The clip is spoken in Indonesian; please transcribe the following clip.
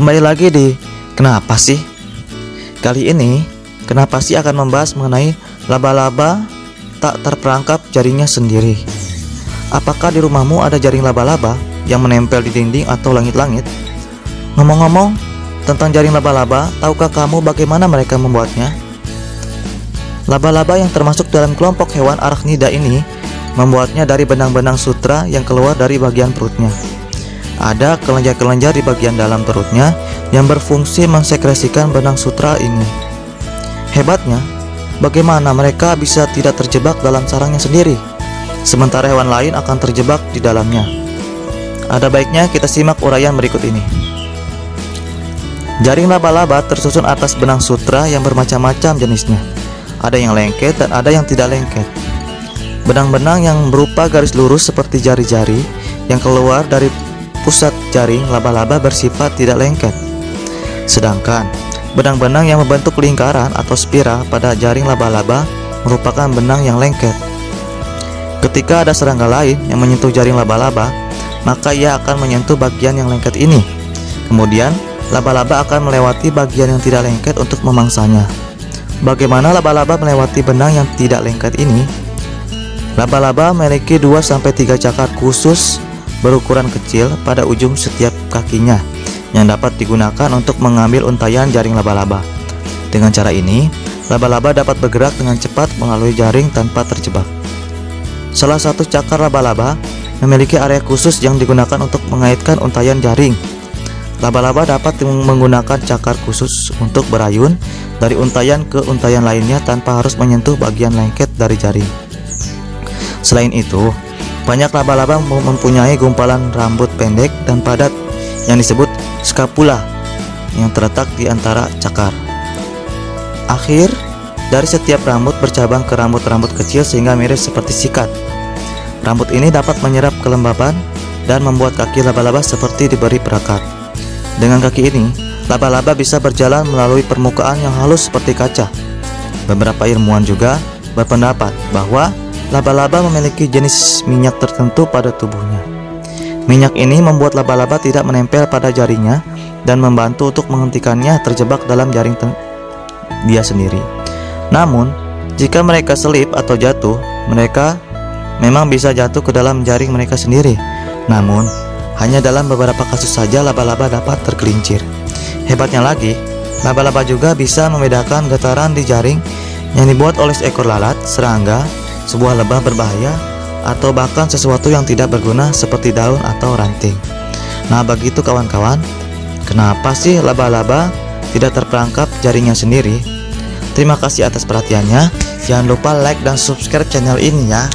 Kembali lagi di Kenapa Sih? Kali ini Kenapa Sih akan membahas mengenai laba-laba tak terperangkap jaringnya sendiri. Apakah di rumahmu ada jaring laba-laba yang menempel di dinding atau langit-langit? Ngomong-ngomong tentang jaring laba-laba, tahukah kamu bagaimana mereka membuatnya? Laba-laba yang termasuk dalam kelompok hewan arachnida ini membuatnya dari benang-benang sutra yang keluar dari bagian perutnya. Ada kelenjar-kelenjar di bagian dalam perutnya yang berfungsi mensekresikan benang sutra ini. Hebatnya, bagaimana mereka bisa tidak terjebak dalam sarangnya sendiri, sementara hewan lain akan terjebak di dalamnya. Ada baiknya kita simak uraian berikut ini. Jaring laba-laba tersusun atas benang sutra yang bermacam-macam jenisnya. Ada yang lengket dan ada yang tidak lengket. Benang-benang yang berupa garis lurus seperti jari-jari yang keluar dari pusat jaring laba-laba bersifat tidak lengket. Sedangkan benang-benang yang membentuk lingkaran atau spiral pada jaring laba-laba merupakan benang yang lengket. Ketika ada serangga lain yang menyentuh jaring laba-laba, maka ia akan menyentuh bagian yang lengket ini. Kemudian laba-laba akan melewati bagian yang tidak lengket untuk memangsanya. Bagaimana laba-laba melewati benang yang tidak lengket ini? Laba-laba memiliki 2-3 cakar khusus berukuran kecil pada ujung setiap kakinya yang dapat digunakan untuk mengambil untaian jaring laba-laba. Dengan cara ini, laba-laba dapat bergerak dengan cepat melalui jaring tanpa terjebak. Salah satu cakar laba-laba memiliki area khusus yang digunakan untuk mengaitkan untaian jaring. Laba-laba dapat menggunakan cakar khusus untuk berayun dari untaian ke untaian lainnya tanpa harus menyentuh bagian lengket dari jaring. Selain itu, banyak laba-laba mempunyai gumpalan rambut pendek dan padat yang disebut scapula yang terletak di antara cakar. Akhir dari setiap rambut bercabang ke rambut-rambut kecil sehingga mirip seperti sikat. Rambut ini dapat menyerap kelembaban dan membuat kaki laba-laba seperti diberi perakat. Dengan kaki ini, laba-laba bisa berjalan melalui permukaan yang halus seperti kaca. Beberapa ilmuwan juga berpendapat bahwa laba-laba memiliki jenis minyak tertentu pada tubuhnya. Minyak ini membuat laba-laba tidak menempel pada jaringnya dan membantu untuk menghentikannya terjebak dalam jaring dia sendiri. Namun, jika mereka selip atau jatuh, mereka memang bisa jatuh ke dalam jaring mereka sendiri. Namun, hanya dalam beberapa kasus saja laba-laba dapat tergelincir. Hebatnya lagi, laba-laba juga bisa membedakan getaran di jaring yang dibuat oleh seekor lalat, serangga, sebuah lebah berbahaya, atau bahkan sesuatu yang tidak berguna seperti daun atau ranting. Nah, begitu kawan-kawan, kenapa sih laba-laba tidak terperangkap jaringnya sendiri? Terima kasih atas perhatiannya. Jangan lupa like dan subscribe channel ini ya.